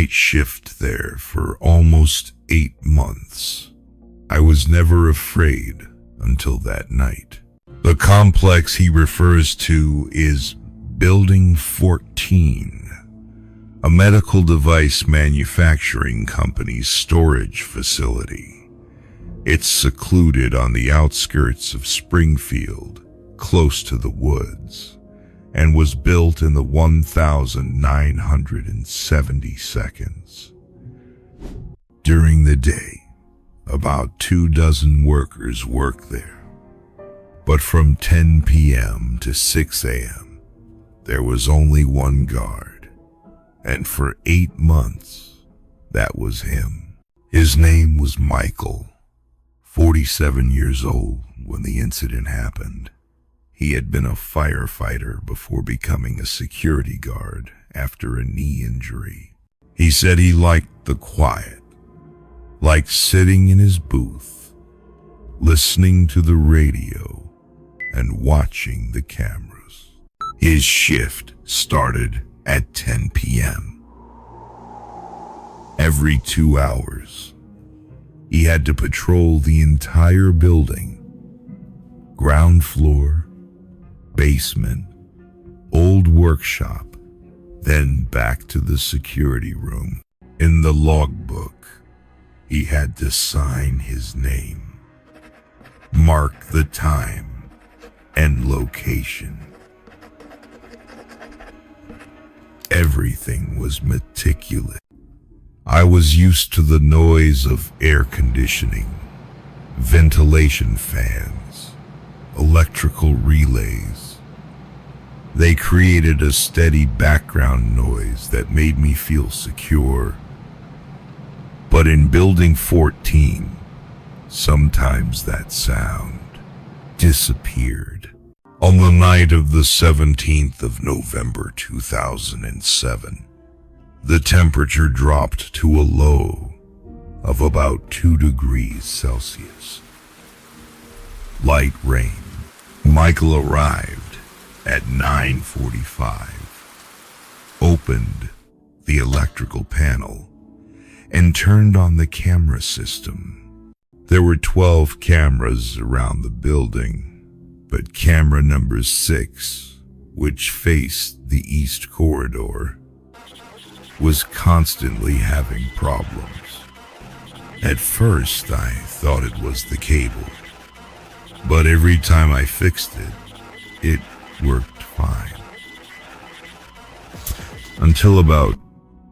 night shift there for almost 8 months. I was never afraid until that night. The complex he refers to is Building 14, a medical device manufacturing company's storage facility. It's secluded on the outskirts of Springfield, close to the woods, and was built in the 1970 seconds. During the day, about 24 workers work there, but from 10 p.m. to 6 a.m., there was only one guard, and for 8 months, that was him. His name was Michael, 47 years old when the incident happened. He had been a firefighter before becoming a security guard after a knee injury. He said he liked the quiet, liked sitting in his booth, listening to the radio, and watching the cameras. His shift started at 10 p.m. Every 2 hours, he had to patrol the entire building, ground floor, basement, old workshop, then back to the security room. In the logbook, he had to sign his name, mark the time and location. Everything was meticulous. I was used to the noise of air conditioning, ventilation fans, electrical relays. They created a steady background noise that made me feel secure. But in Building 14, sometimes that sound disappeared. On the night of the 17th of November 2007, the temperature dropped to a low of about 2 degrees Celsius. Light rain. Michael arrived at 9:45, opened the electrical panel, and turned on the camera system. There were 12 cameras around the building, but camera number 6, which faced the east corridor, was constantly having problems. At first, I thought it was the cable, but every time I fixed it, it worked fine. Until about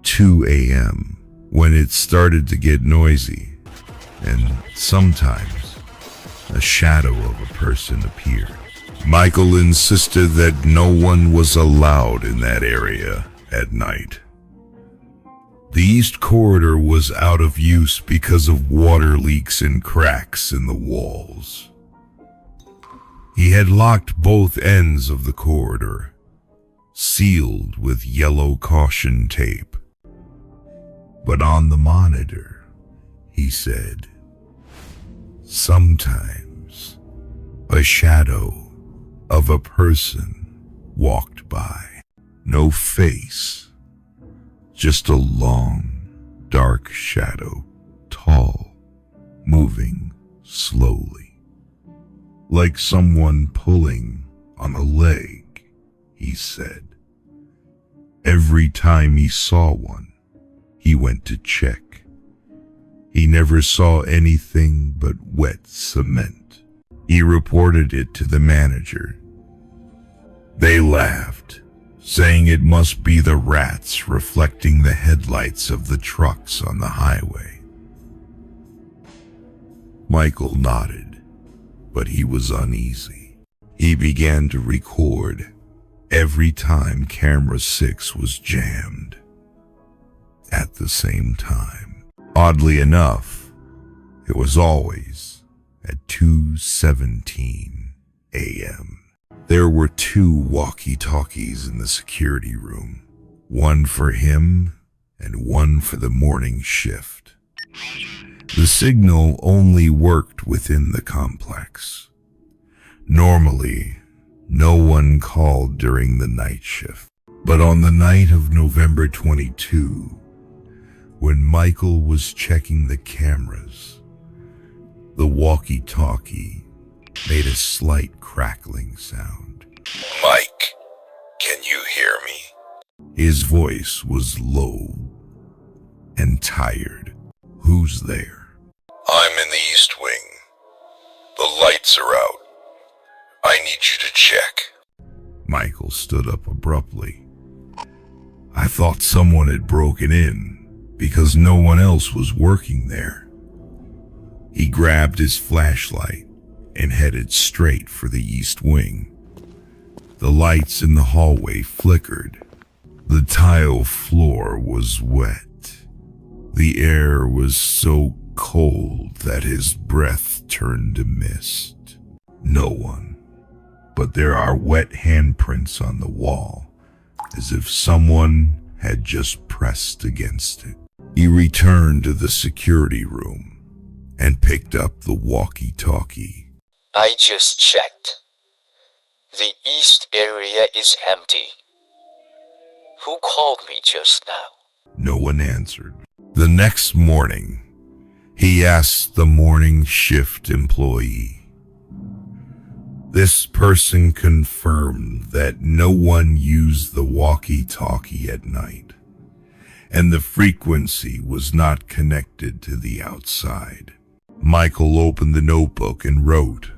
2 a.m., when it started to get noisy, and sometimes a shadow of a person appeared. Michael insisted that no one was allowed in that area at night. The east corridor was out of use because of water leaks and cracks in the walls. He had locked both ends of the corridor, sealed with yellow caution tape. But on the monitor, he said, sometimes a shadow of a person walked by. No face, just a long, dark shadow, tall, moving slowly. Like someone pulling on a leg, he said. Every time he saw one, he went to check. He never saw anything but wet cement. He reported it to the manager. They laughed, saying it must be the rats reflecting the headlights of the trucks on the highway. Michael nodded, but he was uneasy. He began to record every time camera 6 was jammed. At the same time. Oddly enough, it was always at 2:17 a.m. There were 2 walkie-talkies in the security room, one for him and one for the morning shift. The signal only worked within the complex. Normally, no one called during the night shift, but on the night of November 22, When Michael was checking the cameras, the walkie-talkie made a slight crackling sound. Mike, can you hear me? His voice was low and tired. Who's there? I'm in the East Wing. The lights are out. I need you to check. Michael stood up abruptly. I thought someone had broken in because no one else was working there. He grabbed his flashlight and headed straight for the East Wing. The lights in the hallway flickered. The tile floor was wet. The air was so cold that his breath turned to mist. No one, but there are wet handprints on the wall, as if someone had just pressed against it. He returned to the security room and picked up the walkie-talkie. I just checked. The east area is empty. Who called me just now? No one answered. The next morning, he asked the morning shift employee. This person confirmed that no one used the walkie-talkie at night, and the frequency was not connected to the outside. Michael opened the notebook and wrote,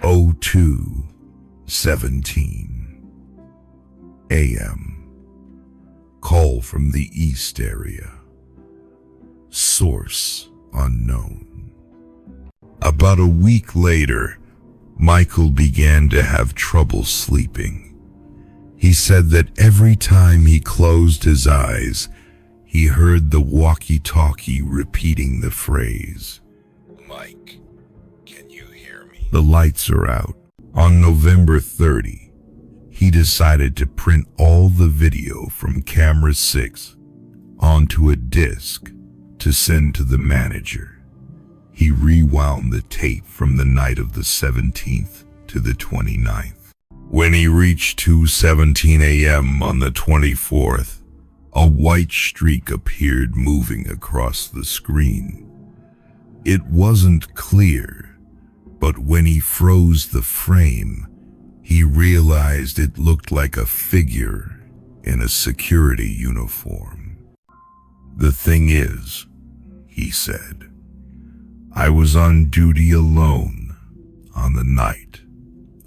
02:17 a.m. Call from the east area. Source unknown. About a week later, Michael began to have trouble sleeping. He said that every time he closed his eyes, he heard the walkie-talkie repeating the phrase, Mike, can you hear me? "The lights are out." On November 30, he decided to print all the video from camera 6 onto a disc to send to the manager. He rewound the tape from the night of the 17th to the 29th. When he reached 2:17 a.m. on the 24th, a white streak appeared moving across the screen. It wasn't clear, but when he froze the frame, he realized it looked like a figure in a security uniform. "The thing is," he said, "I was on duty alone on the night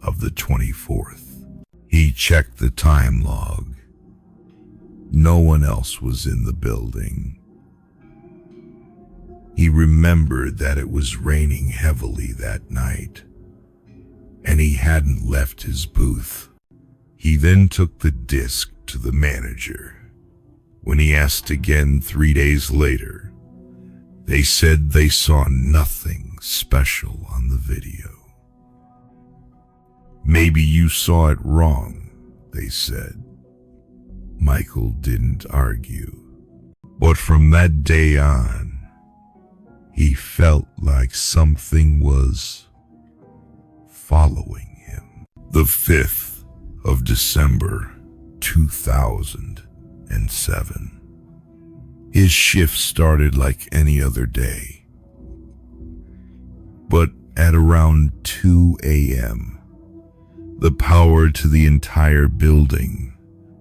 of the 24th. He checked the time log. No one else was in the building. He remembered that it was raining heavily that night, and he hadn't left his booth. He then took the disc to the manager. When he asked again 3 days later, they said they saw nothing special on the video. "Maybe you saw it wrong," they said. Michael didn't argue, but from that day on, he felt like something was following him. The 5th of December, 2007. His shift started like any other day. But at around 2 a.m., the power to the entire building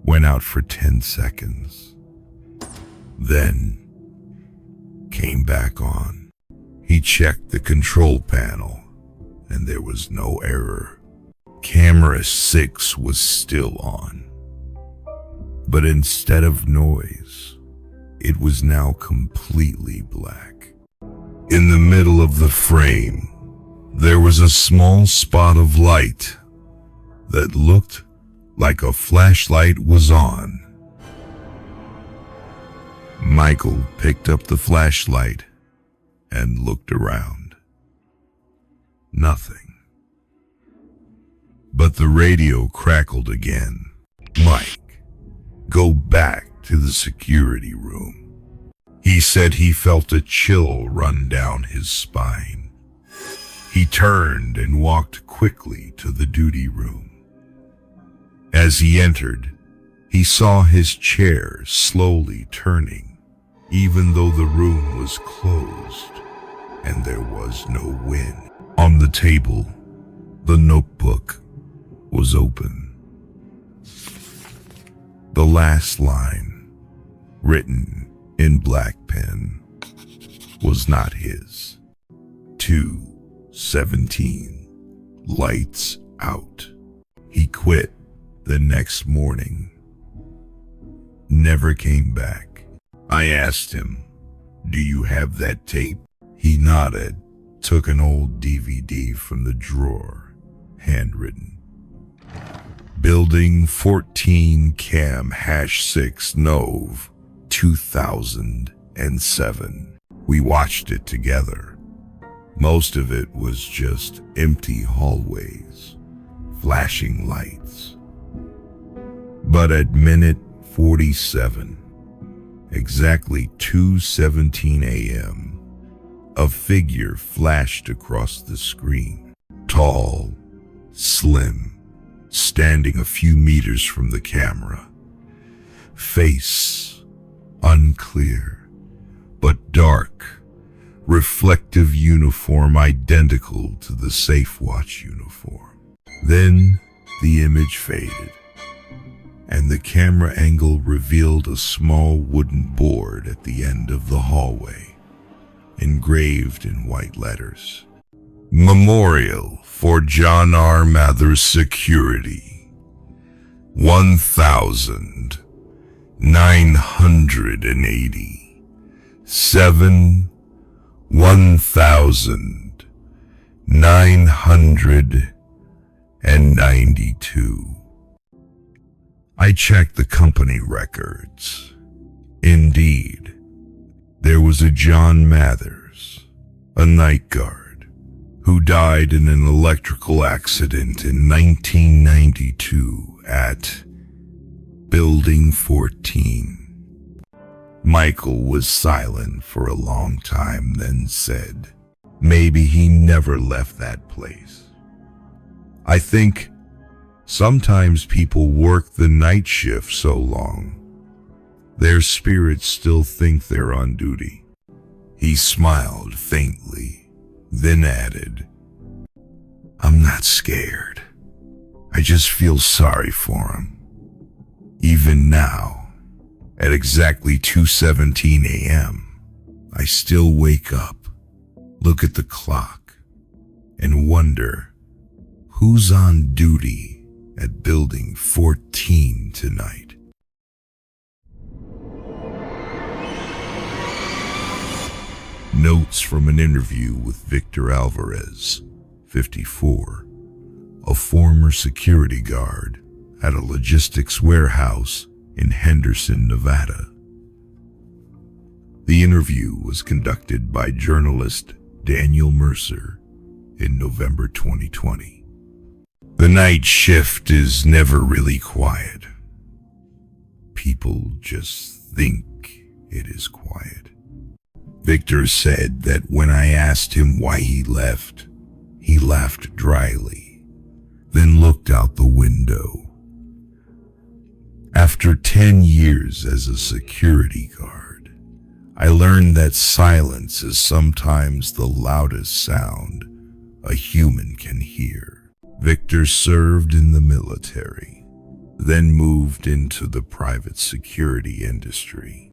went out for 10 seconds. Then came back on. He checked the control panel, and there was no error. Camera 6 was still on, but instead of noise, it was now completely black. In the middle of the frame, there was a small spot of light that looked like a flashlight was on. Michael picked up the flashlight and looked around. Nothing. But the radio crackled again. "Mike, go back to the security room." He said he felt a chill run down his spine. He turned and walked quickly to the duty room. As he entered, He saw his chair slowly turning, even though the room was closed and there was no wind. On the table, the notebook was open. The last line, written in black pen, was not his. 2:17, lights out. He quit the next morning. Never came back. I asked him, "Do you have that tape?" He nodded, took an old DVD from the drawer, handwritten. Building 14 Cam #6 Nov 2007. We watched it together. Most of it was just empty hallways, flashing lights. But at minute 47, exactly 2:17 a.m., a figure flashed across the screen. Tall, slim, standing a few meters from the camera. Face unclear, but dark, reflective uniform identical to the Safe Watch uniform. Then the image faded, and the camera angle revealed a small wooden board at the end of the hallway, engraved in white letters. Memorial for John R. Mather's security. 1,980. 1,992. I checked the company records. Indeed, there was a John Mathers, a night guard, who died in an electrical accident in 1992 at Building 14. Michael was silent for a long time, then said, "Maybe he never left that place. I think sometimes people work the night shift so long, their spirits still think they're on duty." He smiled faintly, then added, "I'm not scared. I just feel sorry for him. Even now, at exactly 2:17 a.m., I still wake up, look at the clock, and wonder who's on duty at Building 14 tonight." Notes from an interview with Victor Alvarez, 54, a former security guard at a logistics warehouse in Henderson, Nevada. The interview was conducted by journalist Daniel Mercer in November 2020. The night shift is never really quiet. People just think it is quiet. Victor said that when I asked him why he left, he laughed dryly, then looked out the window. After 10 years as a security guard, I learned that silence is sometimes the loudest sound a human can hear. Victor served in the military, then moved into the private security industry.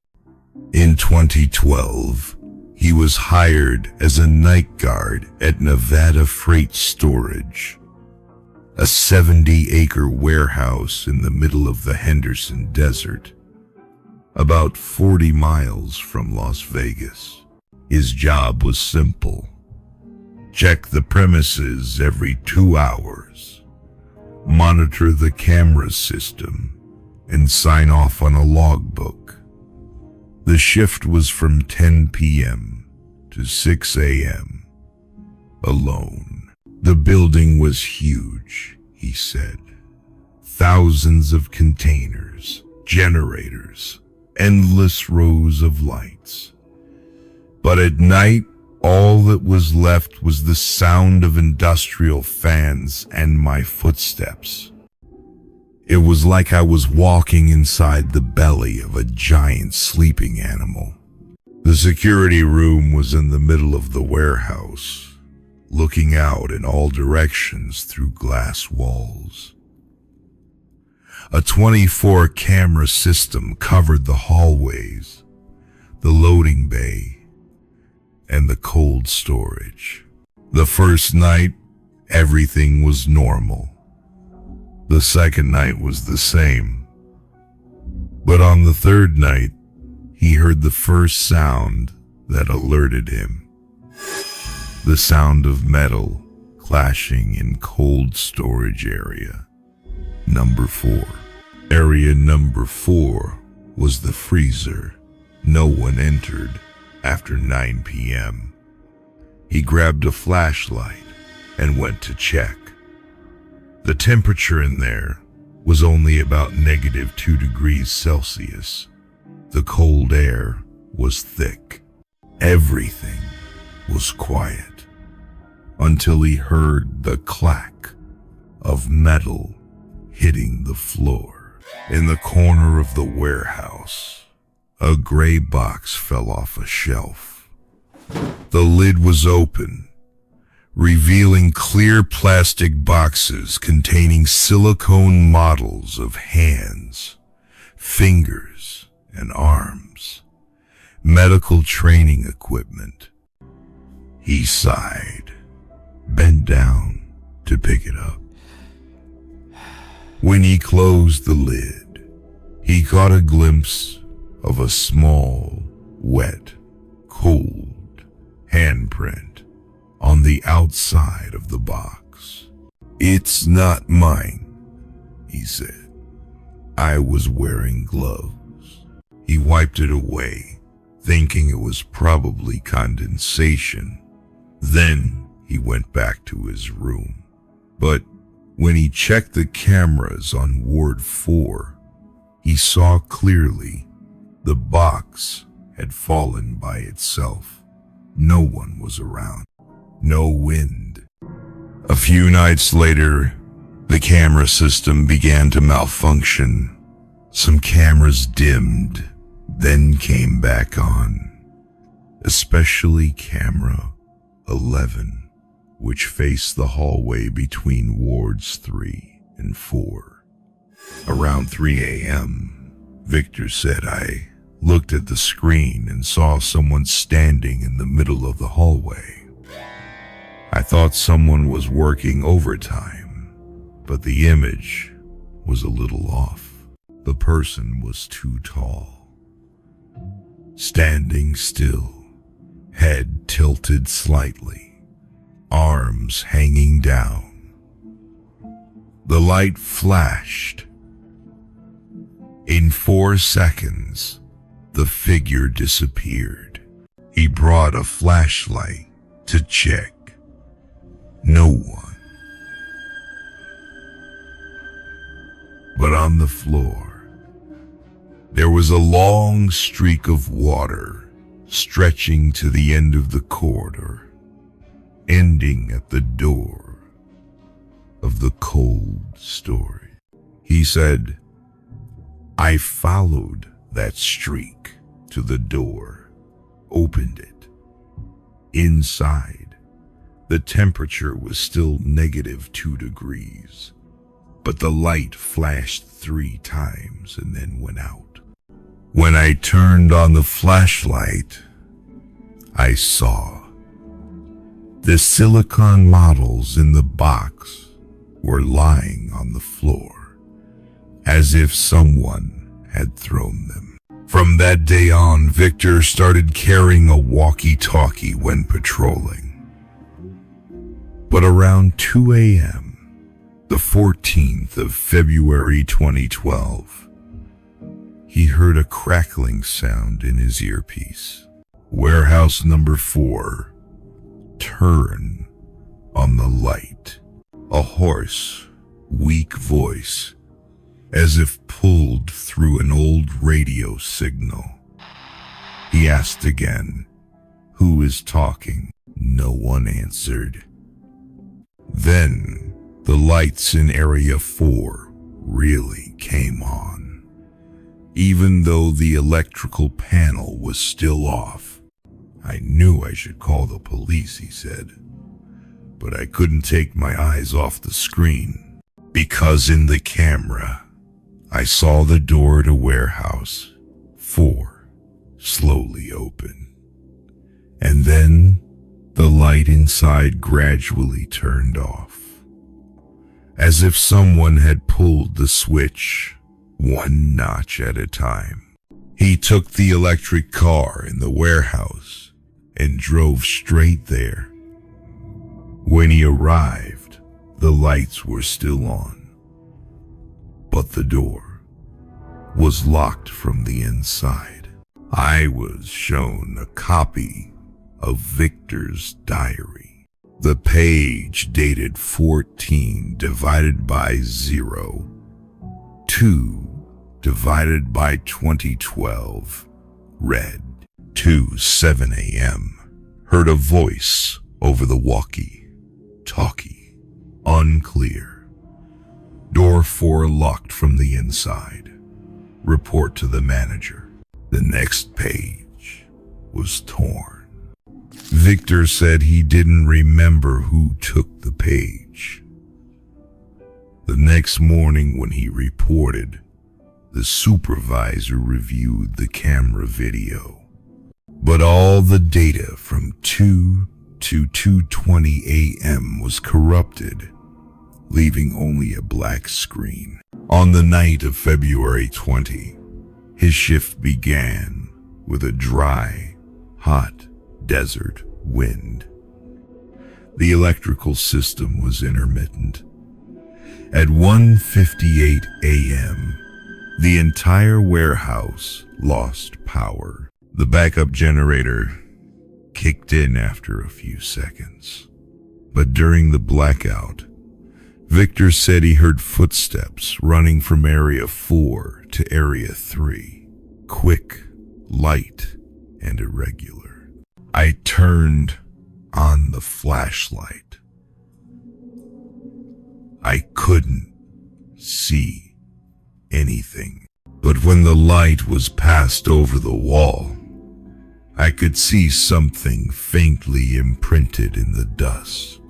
In 2012, he was hired as a night guard at Nevada Freight Storage, a 70-acre warehouse in the middle of the Henderson Desert, about 40 miles from Las Vegas. His job was simple: check the premises every 2 hours, monitor the camera system, and sign off on a logbook. The shift was from 10 p.m. to 6 a.m. Alone. The building was huge, he said. Thousands of containers, generators, endless rows of lights. But at night, all that was left was the sound of industrial fans and my footsteps. It was like I was walking inside the belly of a giant sleeping animal. The security room was in the middle of the warehouse, looking out in all directions through glass walls. A 24 camera system covered the hallways, the loading bay, and the cold storage. The first night, everything was normal. The second night was the same. But on the third night, he heard the first sound that alerted him. The sound of metal clashing in cold storage area number 4. Area number 4 was the freezer. No one entered after 9 p.m. He grabbed a flashlight and went to check. The temperature in there was only about -2 degrees Celsius. The cold air was thick. Everything was quiet until he heard the clack of metal hitting the floor. In the corner of the warehouse, a gray box fell off a shelf. The lid was open, revealing clear plastic boxes containing silicone models of hands, fingers, and arms, medical training equipment. He sighed, bent down to pick it up. When he closed the lid, he caught a glimpse of a small, wet, cold handprint on the outside of the box. "It's not mine," he said. "I was wearing gloves." He wiped it away, thinking it was probably condensation. Then he went back to his room. But when he checked the cameras on Ward 4, he saw clearly the box had fallen by itself. No one was around. No wind. A few nights later, the camera system began to malfunction. Some cameras dimmed, then came back on, especially camera 11, which faced the hallway between wards 3 and 4. Around 3 a.m., Victor said, "I looked at the screen and saw someone standing in the middle of the hallway. I thought someone was working overtime, but the image was a little off. The person was too tall, standing still, head tilted slightly, arms hanging down. The light flashed. In 4 seconds, the figure disappeared. He brought a flashlight to check. No one. But on the floor, there was a long streak of water stretching to the end of the corridor, ending at the door of the cold storage. He said, "I followed that streak to the door, opened it. Inside, the temperature was still -2 degrees, but the light flashed 3 times and then went out. When I turned on the flashlight, I saw the silicone models in the box were lying on the floor, as if someone had thrown them." From that day on, Victor started carrying a walkie-talkie when patrolling. But around 2 a.m., the 14th of February 2012, he heard a crackling sound in his earpiece. Warehouse number 4. Turn on the light. A hoarse, weak voice, as if pulled through an old radio signal. He asked again, "Who is talking?" No one answered. Then the lights in Area 4 really came on, even though the electrical panel was still off. I knew I should call the police, he said, but I couldn't take my eyes off the screen, because in the camera, I saw the door to warehouse 4 slowly open, and then the light inside gradually turned off, as if someone had pulled the switch 1 notch at a time. He took the electric car in the warehouse and drove straight there. When he arrived, the lights were still on, but the door was locked from the inside. I was shown a copy of Victor's diary. The page dated 14 divided by 0, 2 divided by 2012, read, 2:07 a.m. Heard a voice over the walkie-talkie. Unclear. Door 4 locked from the inside. Report to the manager. The next page was torn. Victor said he didn't remember who took the page. The next morning when he reported, the supervisor reviewed the camera video, but all the data from 2 to 2:20 a.m. was corrupted, leaving only a black screen. On the night of February 20, his shift began with a dry, hot desert wind. The electrical system was intermittent. At 1:58 a.m., the entire warehouse lost power. The backup generator kicked in after a few seconds. But during the blackout, Victor said he heard footsteps running from Area 4 to Area 3. Quick, light, and irregular. I turned on the flashlight. I couldn't see anything. But when the light was passed over the wall, I could see something faintly imprinted in the dust.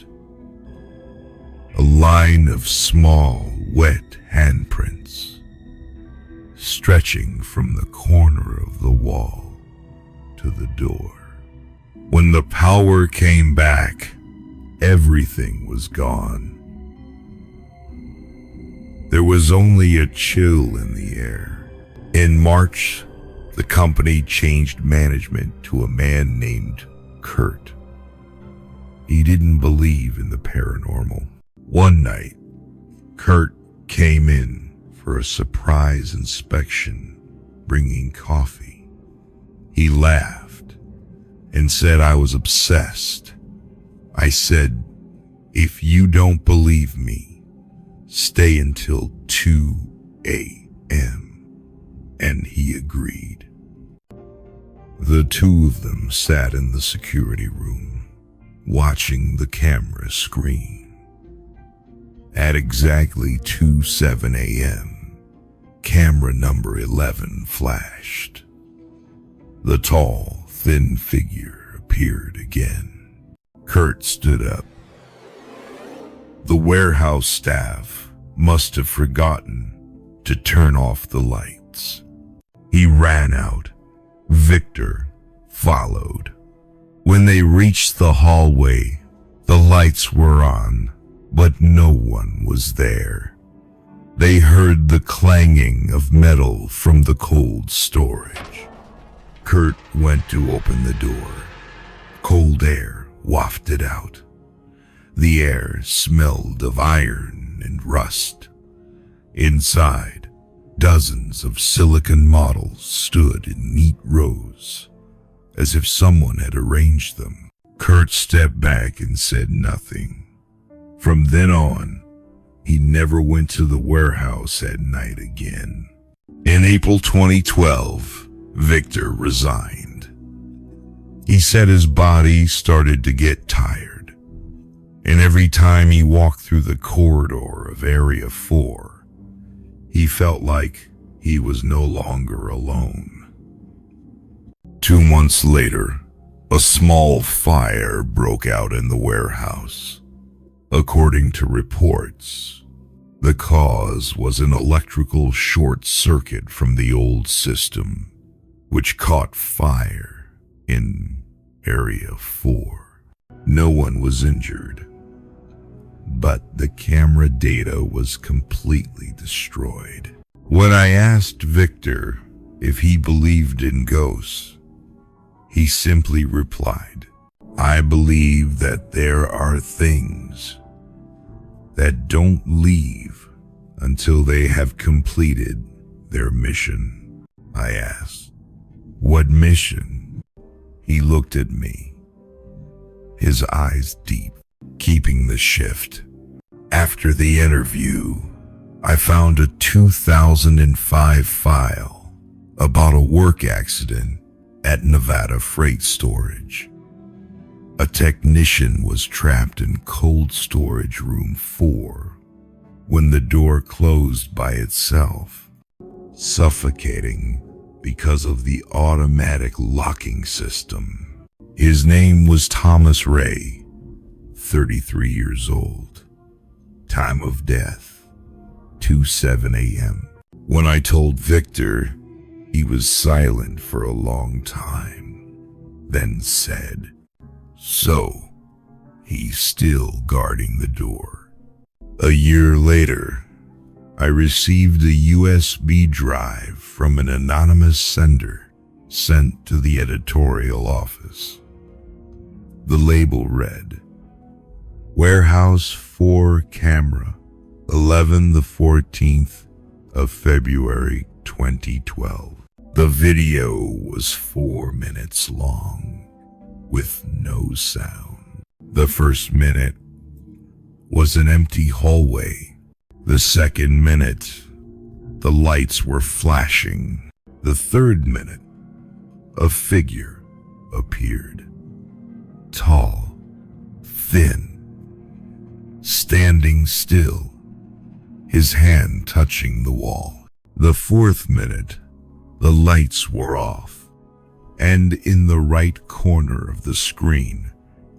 A line of small, wet handprints stretching from the corner of the wall to the door. When the power came back, everything was gone. There was only a chill in the air. In March, the company changed management to a man named Kurt. He didn't believe in the paranormal. One night, Kurt came in for a surprise inspection, bringing coffee. He laughed and said I was obsessed. I said, "If you don't believe me, stay until 2 a.m. And he agreed. The two of them sat in the security room, watching the camera screen. At exactly 2:07 a.m., camera number 11 flashed. The tall, thin figure appeared again. Kurt stood up. The warehouse staff must have forgotten to turn off the lights. He ran out. Victor followed. When they reached the hallway, the lights were on, but no one was there. They heard the clanging of metal from the cold storage. Kurt went to open the door. Cold air wafted out. The air smelled of iron and rust. Inside, dozens of silicon models stood in neat rows, as if someone had arranged them. Kurt stepped back and said nothing. From then on, he never went to the warehouse at night again. In April 2012, Victor resigned. He said his body started to get tired, and every time he walked through the corridor of Area 4, He felt like he was no longer alone. 2 months later, a small fire broke out in the warehouse. According to reports, the cause was an electrical short circuit from the old system, which caught fire in Area 4. No one was injured, but the camera data was completely destroyed. When I asked Victor if he believed in ghosts, he simply replied, "I believe that there are things that don't leave until they have completed their mission." I asked, "What mission?" He looked at me, his eyes deep, keeping the shift. After the interview, I found a 2005 file about a work accident at Nevada Freight Storage. A technician was trapped in cold storage room 4 when the door closed by itself, suffocating because of the automatic locking system. His name was Thomas Ray, 33 years old. Time of death, 2:07 a.m. When I told Victor, he was silent for a long time, then said, "So, he's still guarding the door." A year later, I received a USB drive from an anonymous sender sent to the editorial office. The label read, "Warehouse 4 camera, 11 the 14th of February 2012. The video was 4 minutes long, with no sound. The first minute was an empty hallway. The second minute, the lights were flashing. The third minute, a figure appeared. Tall, thin, standing still, his hand touching the wall. The fourth minute, the lights were off, and in the right corner of the screen,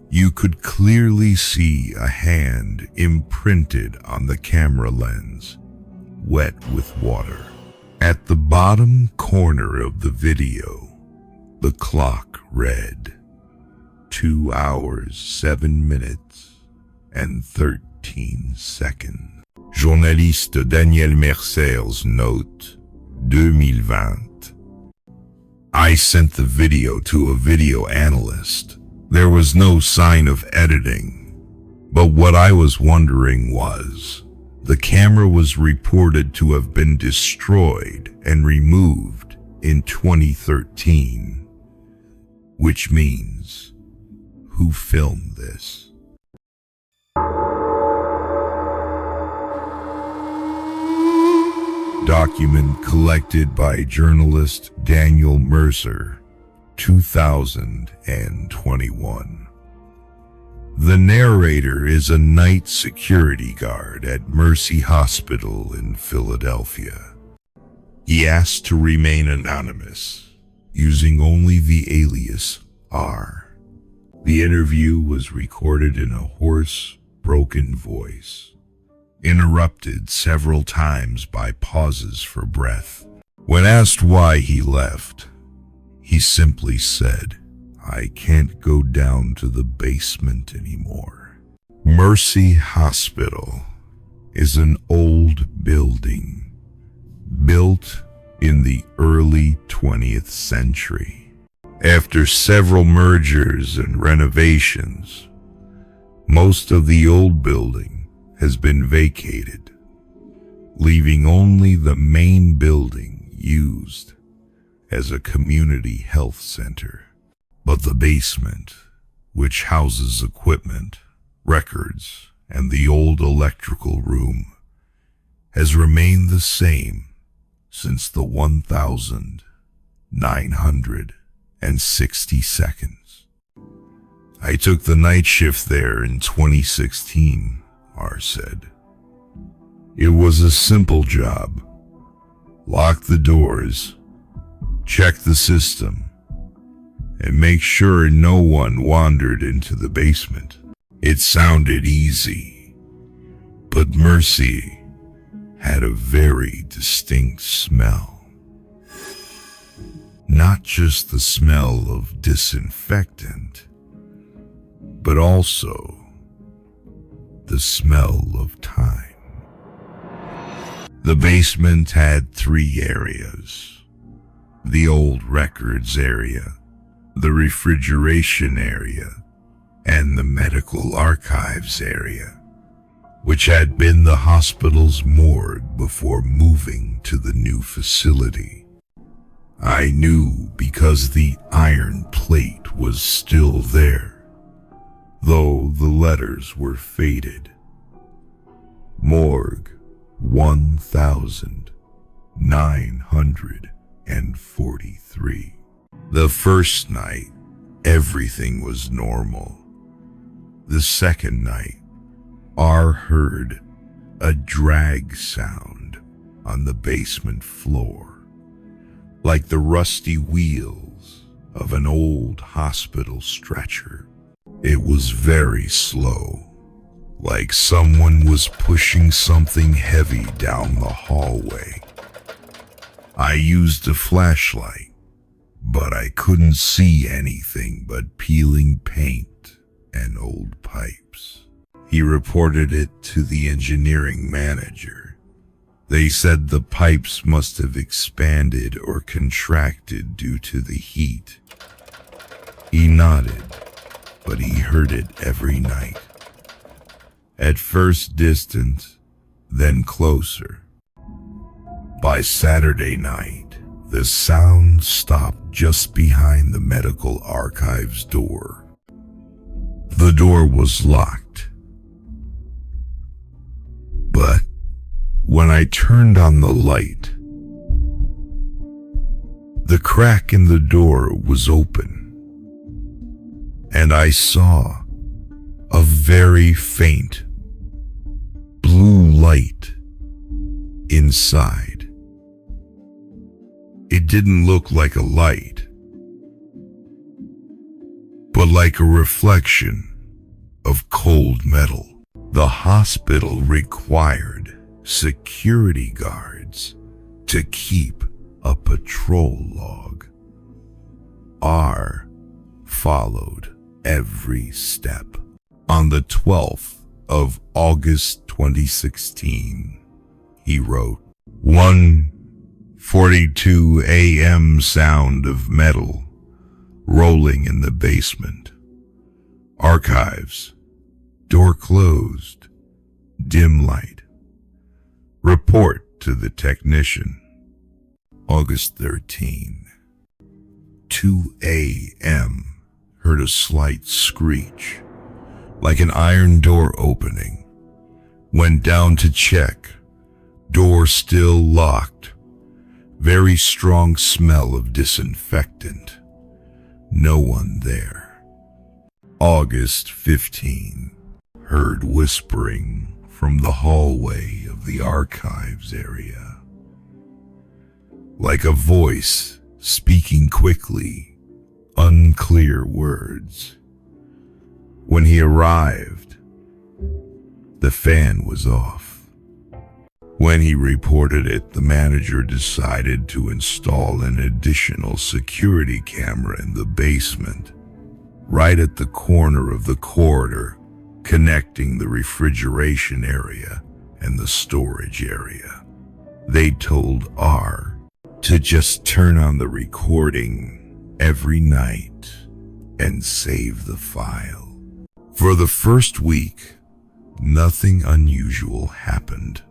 you could clearly see a hand imprinted on the camera lens, wet with water. At the bottom corner of the video, the clock read 2 hours, 7 minutes, and 13 seconds. Journaliste Daniel Mercer's note, 2020. I sent the video to a video analyst. There was no sign of editing, but what I was wondering was, the camera was reported to have been destroyed and removed in 2013, which means, who filmed this? Document collected by journalist Daniel Mercer, 2021. The narrator is a night security guard at Mercy Hospital in Philadelphia. He asked to remain anonymous, using only the alias R. The interview was recorded in a hoarse, broken voice, interrupted several times by pauses for breath. When asked why he left, he simply said, "I can't go down to the basement anymore." Mercy Hospital is an old building built in the early 20th century. After several mergers and renovations, most of the old building has been vacated, leaving only the main building used as a community health center. But the basement, which houses equipment, records, and the old electrical room, has remained the same since the 1960 seconds. I took the night shift there in 2016, R said. It was a simple job, Lock the doors, check the system, and make sure no one wandered into the basement. It sounded easy, but Mercy had a very distinct smell. Not just the smell of disinfectant, but also the smell of time. The basement had 3 areas: the old records area, the refrigeration area, and the medical archives area, which had been the hospital's morgue before moving to the new facility. I knew because the iron plate was still there, though the letters were faded. Morgue 1943. The first night, everything was normal. The second night, R heard a drag sound on the basement floor, like the rusty wheels of an old hospital stretcher. It was very slow, like someone was pushing something heavy down the hallway. I used a flashlight, but I couldn't see anything but peeling paint and old pipes. He reported it to the engineering manager. They said the pipes must have expanded or contracted due to the heat. He nodded, but he heard it every night. At first distant, then closer. By Saturday night, the sound stopped just behind the medical archives door. The door was locked, but when I turned on the light, the crack in the door was open, and I saw a very faint blue light inside. It didn't look like a light, but like a reflection of cold metal. The hospital required security guards to keep a patrol log. R followed every step. On the 12th of August 2016, he wrote, 1:42 a.m. sound of metal rolling in the basement. Archives, door closed, dim light. Report to the technician. August 13. 2 a.m. Heard a slight screech, like an iron door opening. Went down to check. Door still locked. Very strong smell of disinfectant. No one there. August 15. Heard whispering from the hallway of the archives area, like a voice speaking quickly, unclear words. When he arrived, the fan was off. When he reported it, the manager decided to install an additional security camera in the basement, right at the corner of the corridor connecting the refrigeration area and the storage area. They told R to just turn on the recording every night and save the file. For the first week, nothing unusual happened.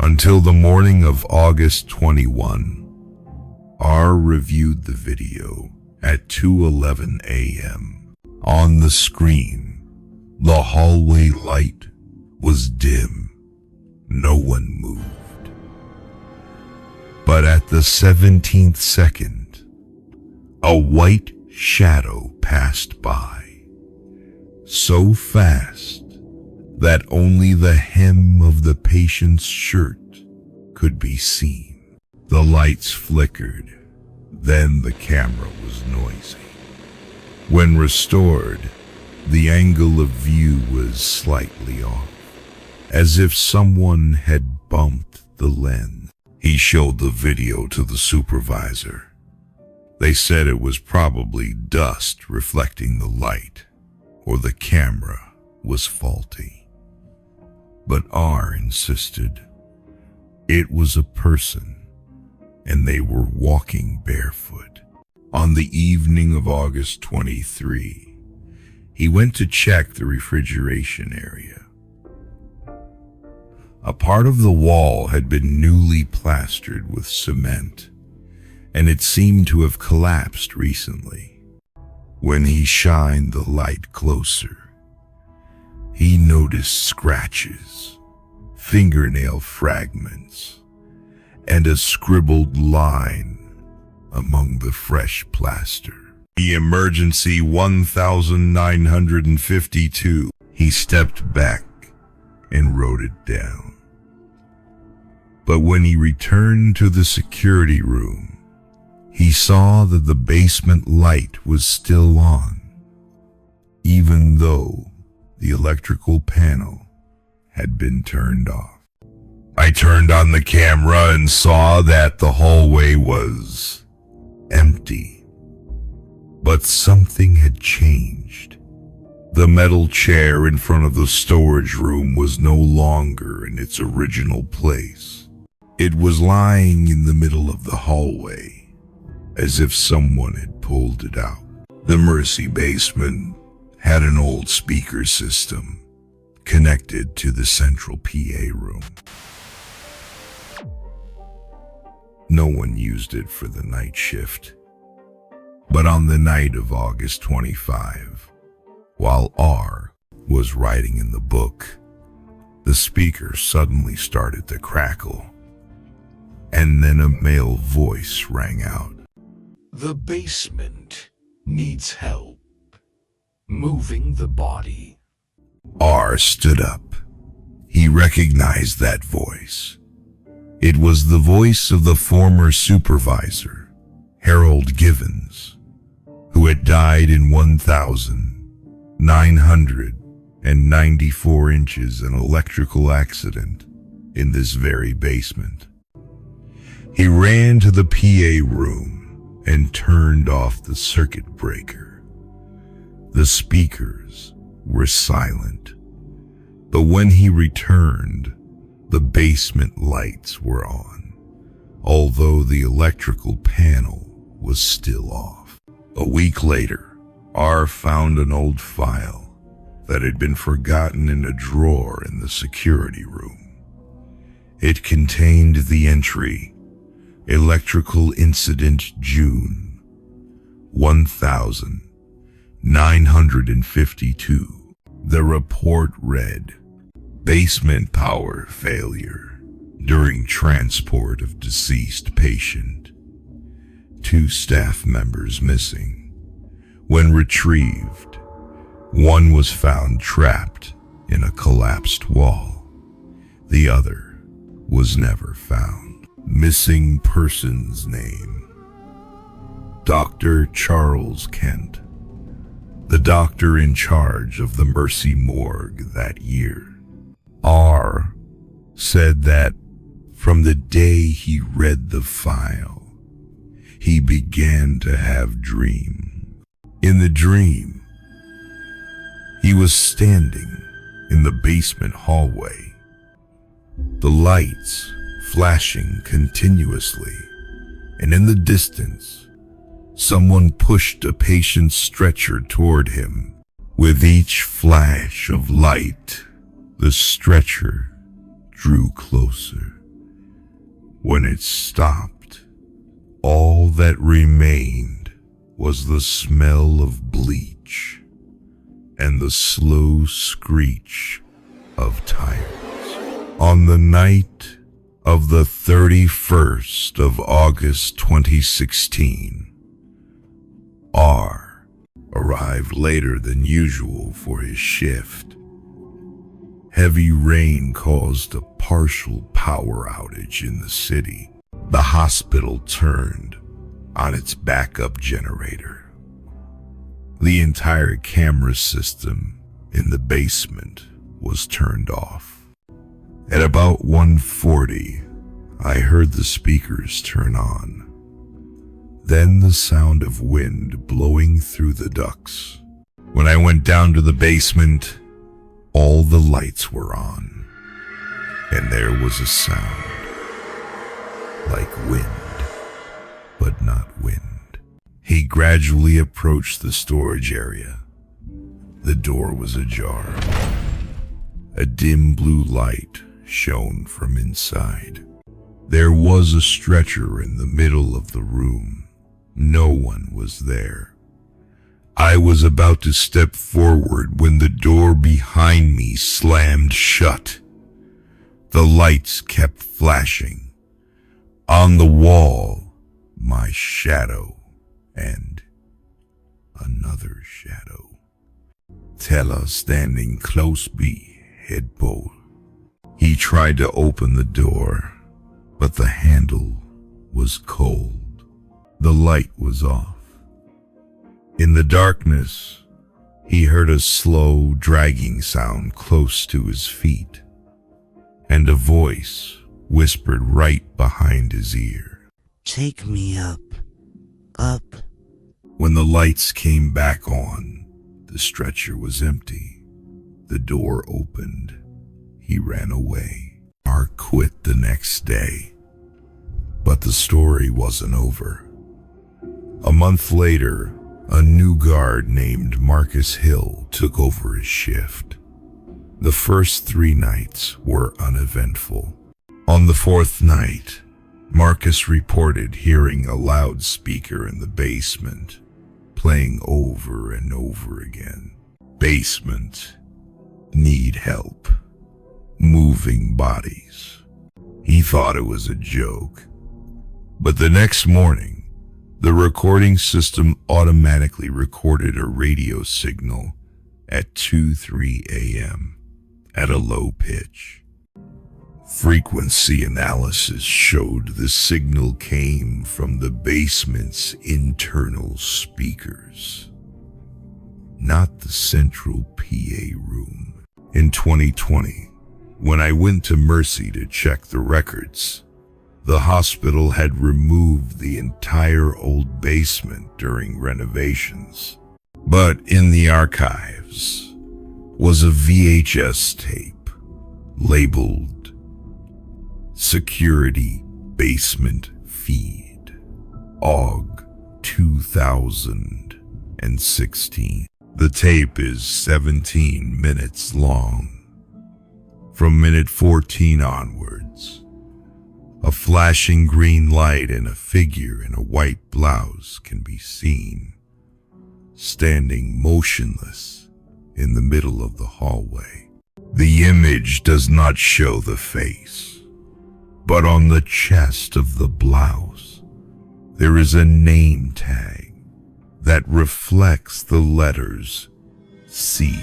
Until the morning of August 21, R reviewed the video at 2:11 a.m. On the screen, the hallway light was dim. No one moved. But at the 17th second, a white shadow passed by, so fast that only the hem of the patient's shirt could be seen. The lights flickered, then the camera was noisy. When restored, the angle of view was slightly off, as if someone had bumped the lens. He showed the video to the supervisor. They said it was probably dust reflecting the light, or the camera was faulty. But R insisted it was a person, and they were walking barefoot. On the evening of August 23, he went to check the refrigeration area. A part of the wall had been newly plastered with cement, and it seemed to have collapsed recently. When he shined the light closer, he noticed scratches, fingernail fragments, and a scribbled line among the fresh plaster. The emergency 1952. He stepped back and wrote it down. But when he returned to the security room, he saw that the basement light was still on, even though the electrical panel had been turned off. I turned on the camera and saw that the hallway was empty. But something had changed. The metal chair in front of the storage room was no longer in its original place. It was lying in the middle of the hallway, as if someone had pulled it out. The Mercy basement had an old speaker system connected to the central PA room. No one used it for the night shift. But on the night of August 25, while R was writing in the book, the speaker suddenly started to crackle, and then a male voice rang out. The basement needs help moving the body. R stood up. He recognized that voice. It was the voice of the former supervisor, Harold Givens, who had died in 1,994 inches in an electrical accident in this very basement. He ran to the PA room and turned off the circuit breaker. The speakers were silent, but when he returned, the basement lights were on, although the electrical panel was still off. A week later, R found an old file that had been forgotten in a drawer in the security room. It contained the entry, Electrical Incident June 1952. The report read, basement power failure during transport of deceased patient. 2 staff members missing. When retrieved, one was found trapped in a collapsed wall. The other was never found. Missing person's name: Dr. Charles Kent, the doctor in charge of the Mercy morgue that year. R said that from the day he read the file, he began to have dreams. In the dream, he was standing in the basement hallway, the lights flashing continuously, and in the distance, someone pushed a patient's stretcher toward him. With each flash of light, the stretcher drew closer. When it stopped, all that remained was the smell of bleach and the slow screech of tires. On the night of the 31st of August 2016, R arrived later than usual for his shift. Heavy rain caused a partial power outage in the city. The hospital turned on its backup generator. The entire camera system in the basement was turned off. At about 1:40, I heard the speakers turn on. Then the sound of wind blowing through the ducts. When I went down to the basement, all the lights were on, and there was a sound like wind, but not wind. He gradually approached the storage area. The door was ajar. A dim blue light shone from inside. There was a stretcher in the middle of the room. No one was there. I was about to step forward when the door behind me slammed shut. The lights kept flashing. On the wall, my shadow and another shadow. Teller standing close by head pole. He tried to open the door, but the handle was cold. The light was off. In the darkness, he heard a slow, dragging sound close to his feet, and a voice whispered right behind his ear. Take me up, up. When the lights came back on, the stretcher was empty. The door opened. He ran away. Mark quit the next day. But the story wasn't over. A month later, a new guard named Marcus Hill took over his shift. The first 3 nights were uneventful. On the 4th night, Marcus reported hearing a loudspeaker in the basement, playing over and over again. Basement, need help, moving bodies. He thought it was a joke. But the next morning, the recording system automatically recorded a radio signal at 2:03 a.m. at a low pitch. Frequency analysis showed the signal came from the basement's internal speakers, not the central PA room. In 2020, when I went to Mercy to check the records, the hospital had removed the entire old basement during renovations. But in the archives was a VHS tape labeled Security Basement Feed, AUG 2016. The tape is 17 minutes long. From minute 14 onwards, a flashing green light and a figure in a white blouse can be seen, standing motionless in the middle of the hallway. The image does not show the face, but on the chest of the blouse, there is a name tag that reflects the letters C.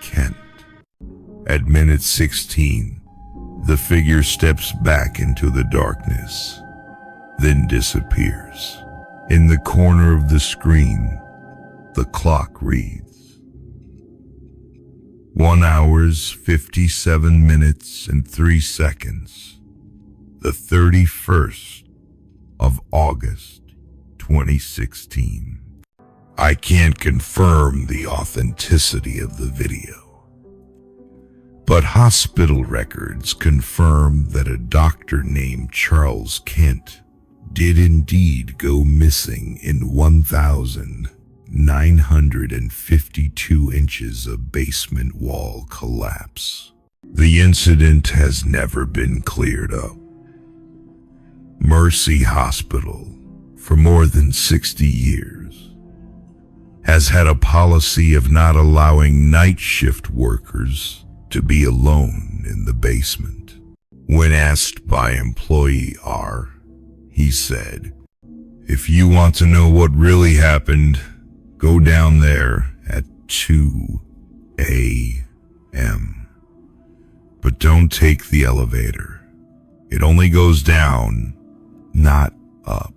Kent. At minute 16, the figure steps back into the darkness, then disappears. In the corner of the screen, the clock reads 1 hours, 57 minutes, and 3 seconds. The 31st of August, 2016. I can't confirm the authenticity of the video, but hospital records confirm that a doctor named Charles Kent did indeed go missing in 1,952 inches of basement wall collapse. The incident has never been cleared up. Mercy Hospital, for more than 60 years, has had a policy of not allowing night shift workers to be alone in the basement. When asked by employee R, he said, "If you want to know what really happened, go down there at 2 a.m. Don't take the elevator. It only goes down, not up.